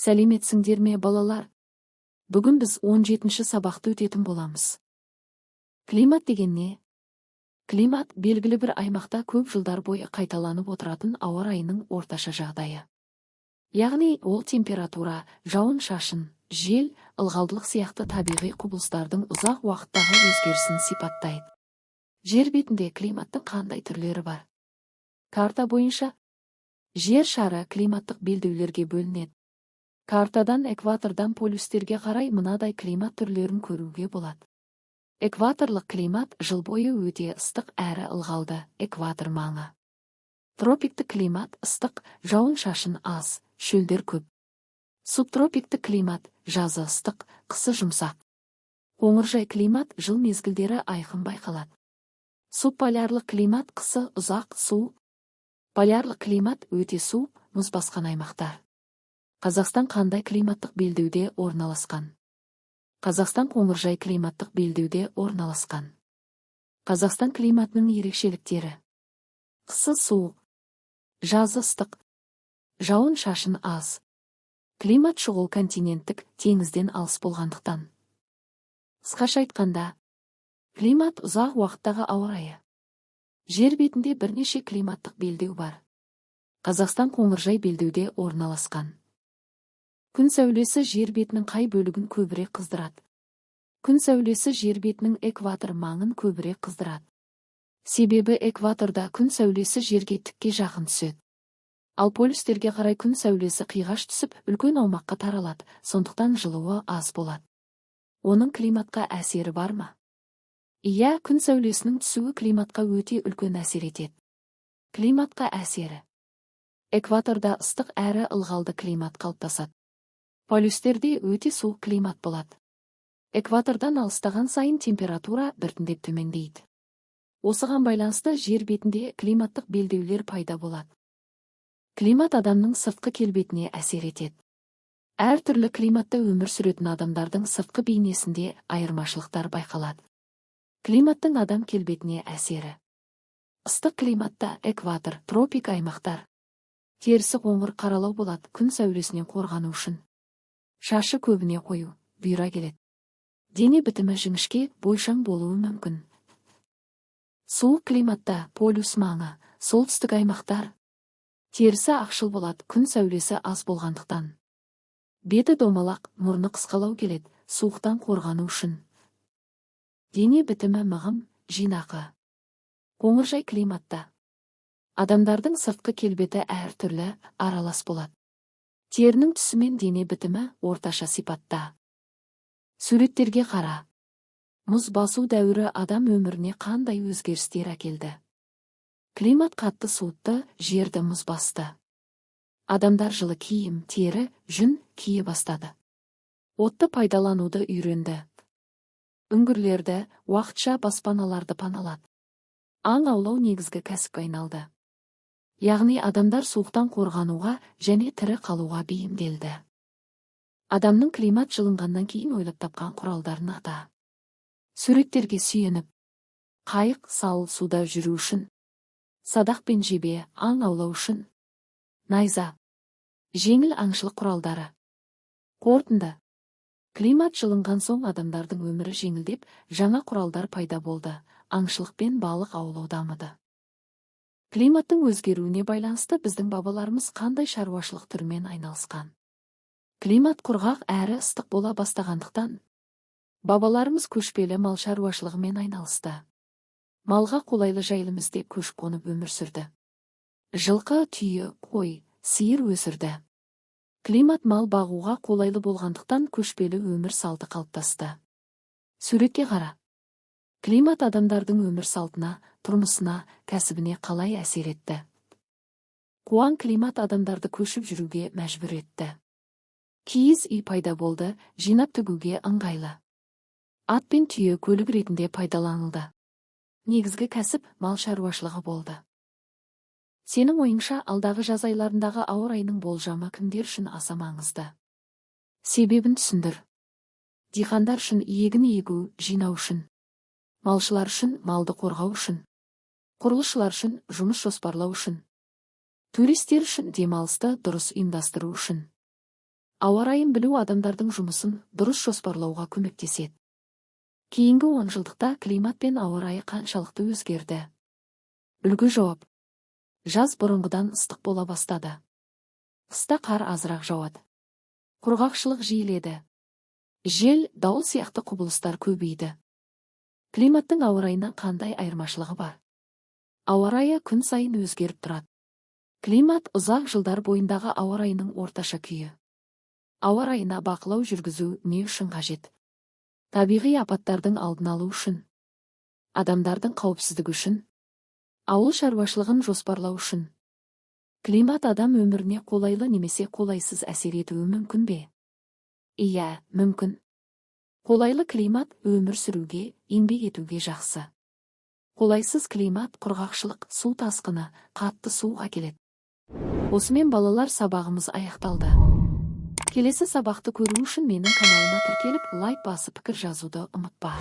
Сәлеметсіңдер ме, балалар? Бүгін біз 17-ші сабақты өтетін боламыз. Климат деген не? Климат белгілі бір аймақта көп жылдар бойы қайталанып отыратын ауа райының орташа жағдайы. Яғни ол температура, жауын-шашын, жел, ылғалдылық сияқты табиғи құбылыстардың ұзақ уақыттағы өзгерісін сипаттайды. Жер бетінде климаттың қандай түрлері бар? Карта бойынша жер шары климаттық белдеулерге бөлінеді. Картадан экватордан полюстерге қарай мынадай климат түрлерін көруге болады. Экваторлық климат жыл бойы өте ыстық әрі ылғалды, экватор маңы. Тропиктік климат ыстық, жауын-шашын аз, шөлдер көп. Субтропиктік климат жазы ыстық, қысы жұмсақ. Қоңыржай климат жыл мезгілдері айқын байқалады. Субполярлық климат қысы ұзақ, суық. Полярлық климат өте суық, мұз басқан аймақтар. Қазақстан қандай климаттық белдеуде орналасқан? Қазақстан қоңыржай климаттық белдеуде орналасқан. Қазақстан климатының ерекшеліктері: қысы суық, жазы ыстық, жауын-шашын аз. Климат шұғыл континенттік, теңізден алыс болғандықтан. Қысқаша айтқанда, климат ұзақ уақыттағы ауа райы. Жер бетінде бірнеше климаттық белдеу бар. Қазақстан қоңыржай белдеуде орналасқан. Күн сәулесі жер бетінің қай бөлігін көбірек қыздырады? Күн сәулесі жер бетінің экватор маңын көбірек қыздырады. Себебі экваторда күн сәулесі жерге тікке жақын түседі. Ал полюстерге қарай күн сәулесі қиғаш түсіп, үлкен аумаққа таралады, сондықтан жылуы аз болады. Оның климатқа әсері бар ма? Иә, күн сәулесінің түсуі климатқа өте үлкен әсер етеді. Климатқа әсері: экваторда ыстық әрі ылғалды климат қалыптасады. Полюстерде өте суық климат болады. Экватордан алыстаған сайын температура біртіндеп төмендейді. Осыған байланысты жер бетінде климаттық белдеулер пайда болады. Климат адамның сыртқы келбетіне әсер етеді. Әр түрлі климатта өмір сүретін адамдардың сыртқы бейнесінде айырмашылықтар байқалады. Климаттың адам келбетіне әсері: ыстық климатта экватор, тропик аймақтар. Терісі қоңыр қаралау болады, күн сәулесінен қорғану үшін. Шашы көбіне қою, бұйра келеді. Дене бітімі жіңішке, бойшаң болуы мүмкін. Суық климатта полюс маңы, солтүстік аймақтар. Терісі ақшыл болады, күн сәулесі аз болғандықтан. Беті домалақ, мұрны қысқалау келеді, суықтан қорғану үшін. Дене бітімі мығым, жинақы. Қоңыржай климатта адамдардың сыртқы келбеті әр түрлі, аралас болады. Терінің түсі мен дене бітімі орташа сипатта. Суреттерге қара. Мұз басу дәуірі адам өміріне қандай өзгерістер әкелді? Климат қатты суытты, жерді мұз басты. Адамдар жылы киім, тері, жүн кие бастады. Отты пайдалануды үйренді. Үңгірлерді, уақытша баспаналарды паналады. Аң аулау негізгі кәсіпке айналды. Яғни адамдар суықтан қорғануға және тірі қалуға бейімделді. Адамның климат жылынғаннан кейін ойлап тапқан құралдарын ата. Суреттерге сүйеніп: қайық, сал суда жүру үшін. Садақ пен жебе, аң аулау үшін. Найза, жеңіл аңшылық құралдары. Қорытынды: климат жылынған соң адамдардың өмірі жеңілдеп, жаңа құралдар пайда болды, аңшылық пен балық аулау дамыды. Климаттың өзгеруіне байланысты біздің бабаларымыз қандай шаруашылық түрмен айналысқан? Климат құрғақ әрі ыстық бола бастағандықтан, бабаларымыз көшпелі мал шаруашылығымен айналысты. Малға қолайлы жайлы іздеп көшіп-қонып өмір сүрді. Жылқы, түйе, қой, сиыр өсірді. Климат мал бағуға қолайлы болғандықтан көшпелі өмір салты қалыптасты. Суретке қара. Климат адамдардың өмір салтына, тұрмысына, кәсібіне қалай әсер етті? Қуаң климат адамдарды көшіп жүруге мәжбүр етті. Киіз үй пайда болды, жинап тігуге ыңғайлы. Ат пен түйе көлік ретінде пайдаланылды. Негізгі кәсіп мал шаруашылығы болды. Сенің ойыңша алдағы жаз айларындағы ауа райының болжамы кімдер үшін аса маңызды? Себебін түсіндір. Диқандар үшін егін егу, жинау үшін. Малшылар үшін малды қорғау үшін. Құрылысшылар үшін жұмыс жоспарлау үшін. Туристер үшін демалысты дұрыс ұйымдастыру үшін. Ауа райын білу адамдардың жұмысын дұрыс жоспарлауға көмектеседі. Кейінгі 10 жылдықта климат пен ауа райы қаншалықты өзгерді? Үлгі жауап. Жаз бұрынғыдан ыстық бола бастады. Қыста қар азырақ жауады. Құрғақшылық жиіледі. Жел, дауыл сияқты құбылыстар көбейді. Климаттың ауа райына қандай айырмашылығы бар? Ауа райы күн сайын өзгеріп тұрады. Климат ұзақ жылдар бойындағы ауа райының орташа күйі. Ауа райына бақылау жүргізу не үшін қажет? Табиғи апаттардың алдын алу үшін, адамдардың қауіпсіздігі үшін, ауыл шаруашылығын жоспарлау үшін. Климат адам өміріне қолайлы немесе қолайсыз әсер етуі мүмкін бе? Иә, мүмкін. Қолайлы климат өмір сүруге, еңбек етуге жақсы. Қолайсыз климат құрғақшылық, су тасқыны, қатты суға келеді. Осымен балалар, сабағымыз аяқталды. Келесі сабақты көру үшін менің каналыма тіркеліп, лайк басып пікір жазуды ұмытпа.